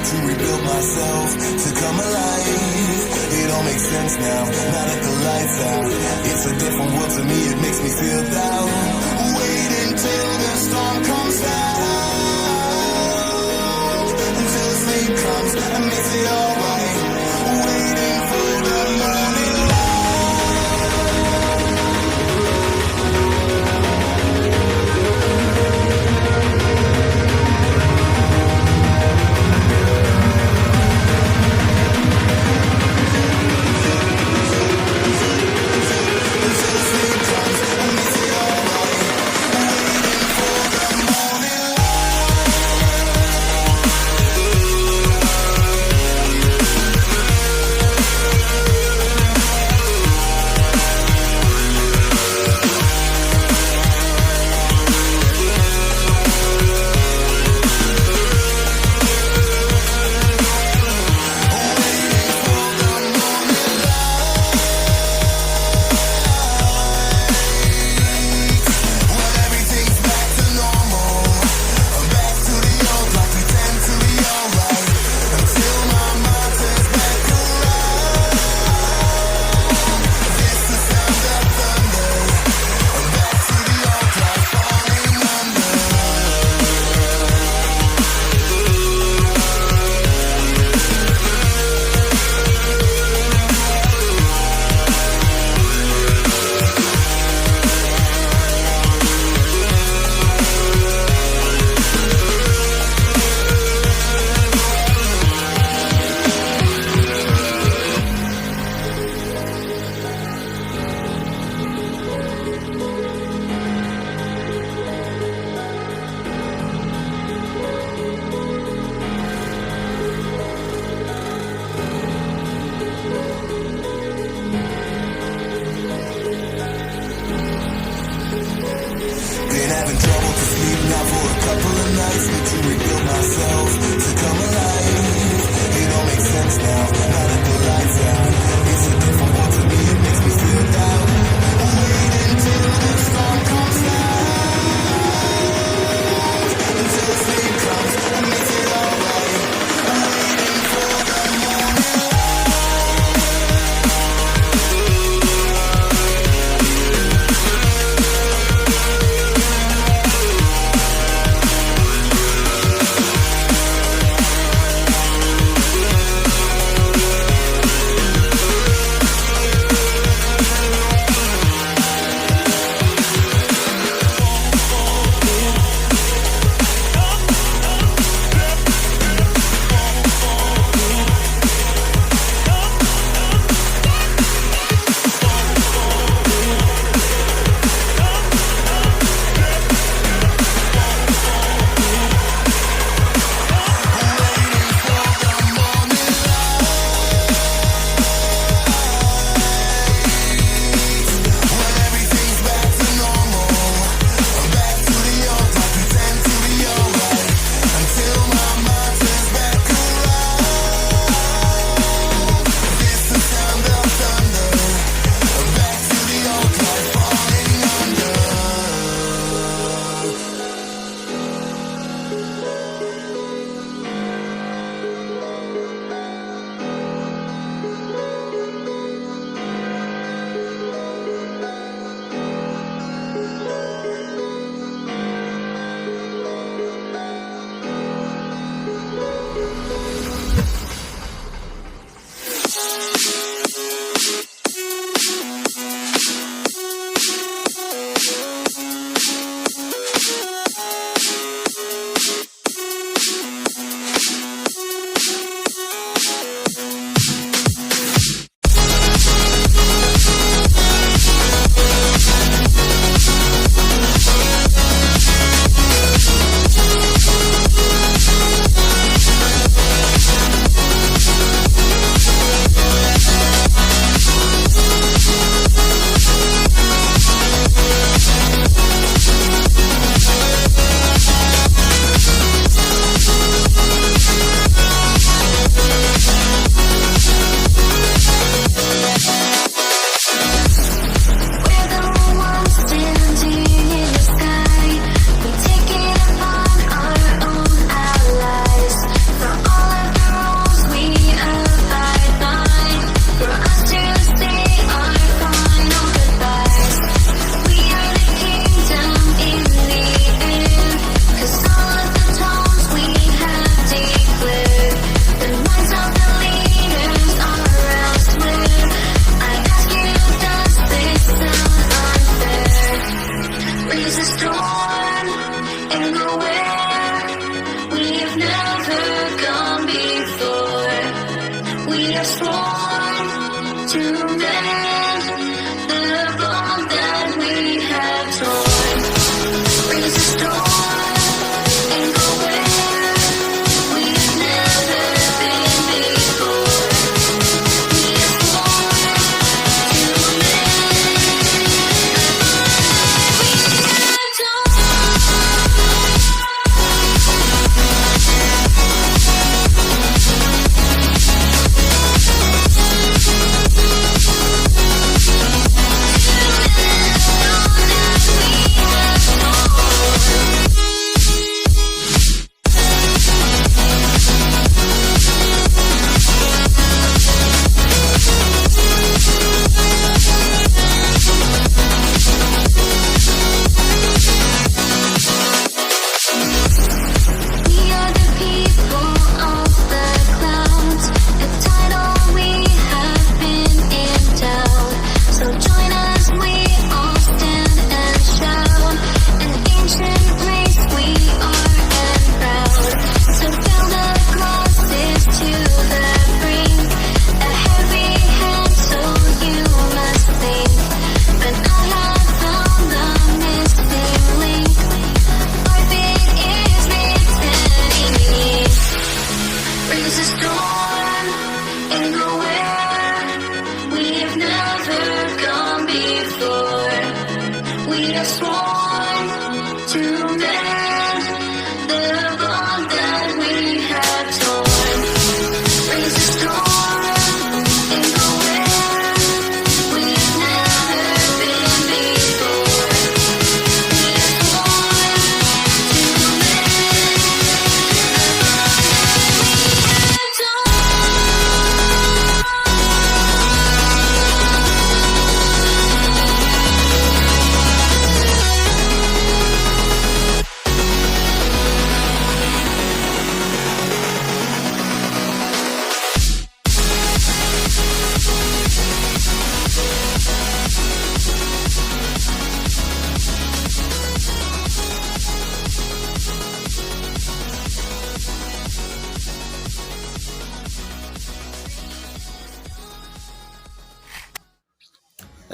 to rebuild myself, to come alive. It all makes sense now that the lights out. It's a different world to me, it makes me feel down. Wait until the storm comes down, until the sleep comes and makes it alright. Waiting for the morning light.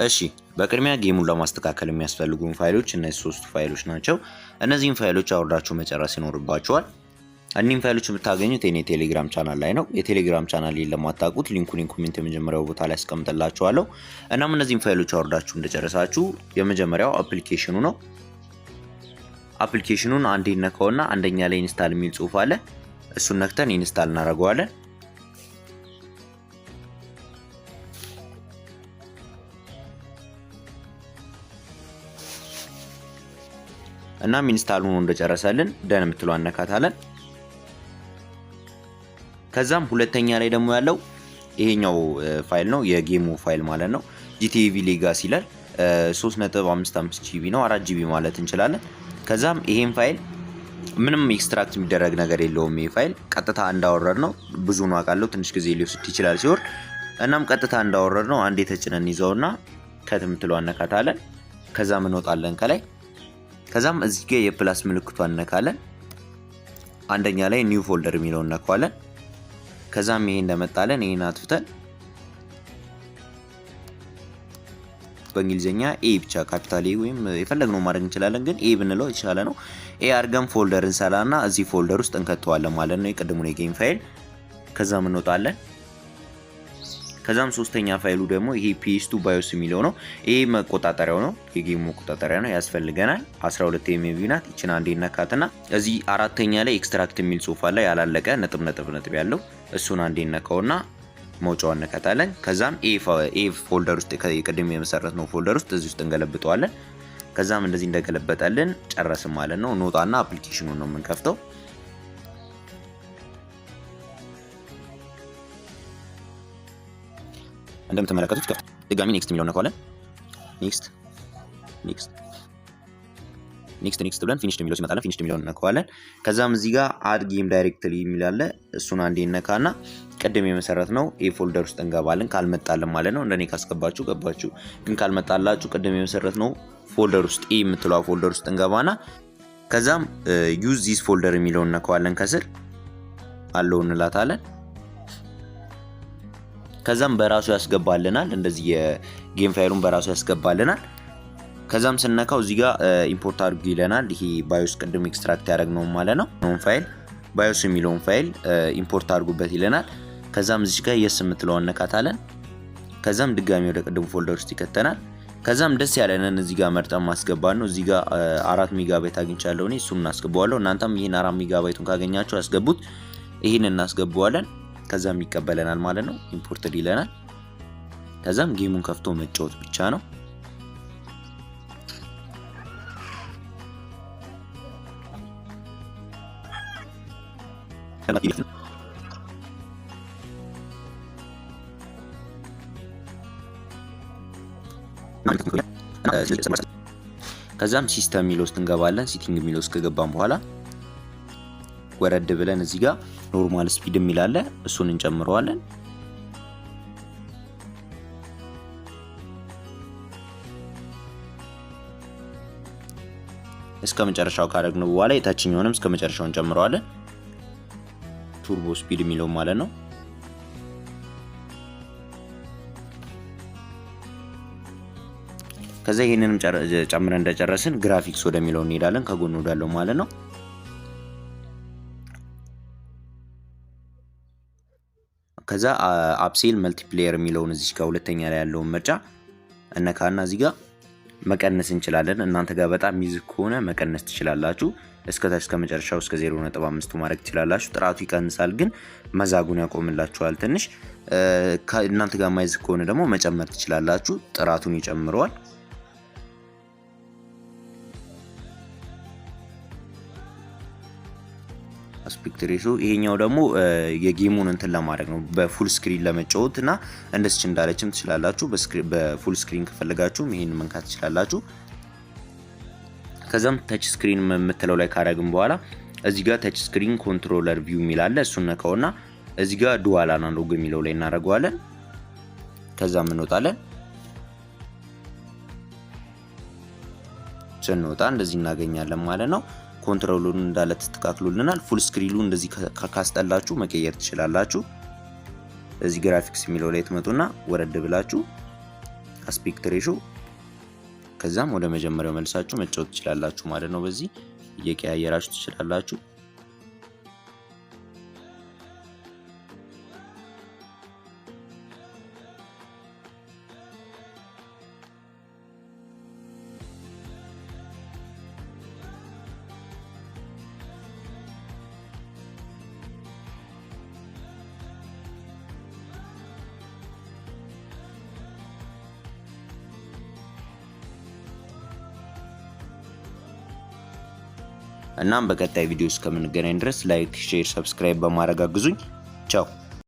እሺ በቅድሚያ ጌሙን ለማስተካከል የሚያስፈልጉን ፋይሎች እነዚህ ሶስቱ ፋይሎች ናቸው። እነዚህን ፋይሎች አውርዳችሁ መጨረስ ይኖርባችኋል። እኒህን ፋይሎች የምታገኙት የኔ ቴሌግራም ቻናል ላይ ነው። የቴሌግራም ቻናል ለማታውቁት ሊንኩን ኮሜንት የመጀመሪያው ቦታ ላይ አስቀምጥላችኋለሁ። እናም እነዚህን ፋይሎች አውርዳችሁ እንደጨረሳችሁ የመጀመሪያው አፕሊኬሽኑ ነው። አፕሊኬሽኑን አንዴ ነካውና አንደኛ ላይ ኢንስታል የሚል ጽሑፍ አለ። እሱን ነክተን ኢንስታል እናደርገዋለን። እናም ኢንስታል ሆኖ እንደጨረሰልን ደን የምትለው አነካታለን። ከዛም ሁለተኛ ላይ ደግሞ ያለው ይሄኛው ፋይል ነው፣ የጌሙ ፋይል ማለት ነው። GTA V Legacy ይላል 3.55 GB ነው፣ 4 GB ማለት እንችላለን። ከዛም ይሄን ፋይል ምንም ኤክስትራክት የሚደረግ ነገር የለውም። ይሄ ፋይል ቀጥታ እንዳወረድ ነው። ብዙ ነው አውቃለሁ፣ ትንሽ ጊዜ ሊወስድ ይችላል ሲወርድ። እናም ቀጥታ እንዳወረድ ነው። አንዴ ተጭነን ይዘውና ከት የምትለው አነካታለን። ከዛም እንወጣለን ከላይ። ከዛም እዚህ ጋር የፕላስ ምልክቷን እነካለን። አንደኛ ላይ ኒው ፎልደር የሚለውን እነካዋለን። ከዛም ይሄ እንደመጣለን ይሄን አጥፍተን በእንግሊዘኛ ኤ ብቻ ካፒታል ኤ ወይም የፈለግነው ማድረግ እንችላለን፣ ግን ኤ ብንለው የተሻለ ነው። ኤ አድርገን ፎልደር እንሰራና እዚህ ፎልደር ውስጥ እንከተዋለን ማለት ነው የቅድሙን የጌም ፋይል። ከዛም እንወጣለን። ከዛም ሶስተኛ ፋይሉ ደግሞ ይሄ PS2 BIOS የሚለው ነው። ይሄ መቆጣጠሪያው ነው፣ የጌሙ መቆጣጠሪያ ነው፣ ያስፈልገናል። 12 MB ናት። እቺን አንዴ ነካትና እዚህ አራተኛ ላይ ኤክስትራክት የሚል ጽሑፍ አለ፣ ያላለቀ ነጥብ ያለው። እሱን አንዴ ነካውና መውጫውን ነካታለን። ከዛም ኤ ፎልደር ውስጥ የቀደም የመሰረትነው ፎልደር ውስጥ እዚህ ውስጥ እንገለብጠዋለን። ከዛም እንደዚህ እንደገለበጠልን ጨረስን ማለት ነው። እንወጣና አፕሊኬሽኑን ነው የምንከፍተው። እንደምትመለከቱት ከፍት ድጋሚ ኔክስት የሚለውን ነካዋለን። ኔክስት ብለን ፊኒሽድ የሚለው ሲመጣለን ፊኒሽድ የሚለውን ነካዋለን። ከዛም እዚህ ጋር አድ ጌም ዳይሬክትሊ የሚል አለ። እሱን አንዴ ነካና ቅድም የመሰረት ነው ኤ ፎልደር ውስጥ እንገባለን። ካልመጣልን ማለት ነው። እንደኔ ካስገባችሁ ገባችሁ፣ ግን ካልመጣላችሁ ቅድም የመሰረት ነው ፎልደር ውስጥ ኤ የምትለው ፎልደር ውስጥ እንገባና ከዛም ዩዝ ዚስ ፎልደር የሚለውን ነካዋለን። ከስር አለው እንላታለን። ከዛም በራሱ ያስገባልናል። እንደዚህ የጌም ፋይሉን በራሱ ያስገባልናል። ከዛም ስነካው እዚህ ጋር ኢምፖርት አድርጉ ይለናል። ይሄ ባዮስ ቅድም ኤክስትራክት ያደረግነው ማለት ነው ፋይል ባዮስ የሚለውን ፋይል ኢምፖርት አድርጉበት ይለናል። ከዛም እዚህ ጋር የስ የምትለውን ነካታለን። ከዛም ድጋሚ ወደ ቅድሙ ፎልደር ውስጥ ይከተናል። ከዛም ደስ ያለንን እዚህ ጋር መርጠን ማስገባት ነው። እዚህ ጋር 4 ሜጋባይት አግኝቻለሁ እኔ፣ እሱን እናስገባዋለሁ። እናንተም ይሄን 4 ሜጋባይቱን ካገኛችሁ ያስገቡት። ይሄን እናስገባዋለን። ከዛም ይቀበለናል ማለት ነው። ኢምፖርትድ ይለናል። ከዛም ጌሙን ከፍቶ መጫወት ብቻ ነው። ከዛም ሲስተም የሚለው ውስጥ እንገባለን። ሲቲንግ የሚለው ውስጥ ከገባን በኋላ ወረድ ብለን እዚህ ጋር ኖርማል ስፒድ የሚል አለ፣ እሱን እንጨምረዋለን። እስከ መጨረሻው ካደረግነው በኋላ የታችኛውንም እስከ መጨረሻው እንጨምረዋለን። ቱርቦ ስፒድ የሚለው ማለት ነው። ከዛ ይሄንንም ጨምረን እንደጨረስን ግራፊክስ ወደሚለው እንሄዳለን፣ ከጎን ወዳለው ማለት ነው። ከዛ አፕሴል መልቲፕሌየር የሚለውን እዚህ ጋር ሁለተኛ ላይ ያለውን ምርጫ እነካና እዚህ ጋር መቀነስ እንችላለን። እናንተ ጋር በጣም ሚዝክ ከሆነ መቀነስ ትችላላችሁ። እስከታች ከመጨረሻው እስከ 0.5 ማድረግ ትችላላችሁ። ጥራቱ ይቀንሳል ግን መዛጉን ያቆምላችኋል ትንሽ። እናንተ ጋር ማይዝክ ከሆነ ደግሞ መጨመር ትችላላችሁ፣ ጥራቱን ይጨምረዋል። አስፔክት ሬሽዮ ይሄኛው ደግሞ የጌሙን እንትን ለማድረግ ነው፣ በፉል ስክሪን ለመጫወት እና እንደዚህ እንዳለችም ትችላላችሁ። በፉል ስክሪን ከፈለጋችሁም ይሄን መንካት ትችላላችሁ። ከዛም ታች ስክሪን የምትለው ላይ ካረግን በኋላ እዚህ ጋር ታች ስክሪን ኮንትሮለር ቪው የሚል አለ። እሱን ነካውና እዚህ ጋር ዱዋል አናሎግ የሚለው ላይ እናደርገዋለን። ከዛም እንወጣለን። ስንወጣ እንደዚህ እናገኛለን ማለት ነው። ኮንትሮሉን እንዳለ ተስተካክሎልናል። ፉል ስክሪኑ እንደዚህ ካስጠላችሁ መቀየር ትችላላችሁ። እዚህ ግራፊክስ የሚለው ላይ ትመጡና ወረድ ብላችሁ አስፔክት ሬሽዮ ከዛም ወደ መጀመሪያው መልሳችሁ መጫወት ትችላላችሁ ማለት ነው። በዚህ እየቀያየራችሁ ትችላላችሁ። እናም በቀጣይ ቪዲዮ እስከምንገናኝ ድረስ ላይክ፣ ሼር፣ ሰብስክራይብ በማድረግ አግዙኝ። ቻው።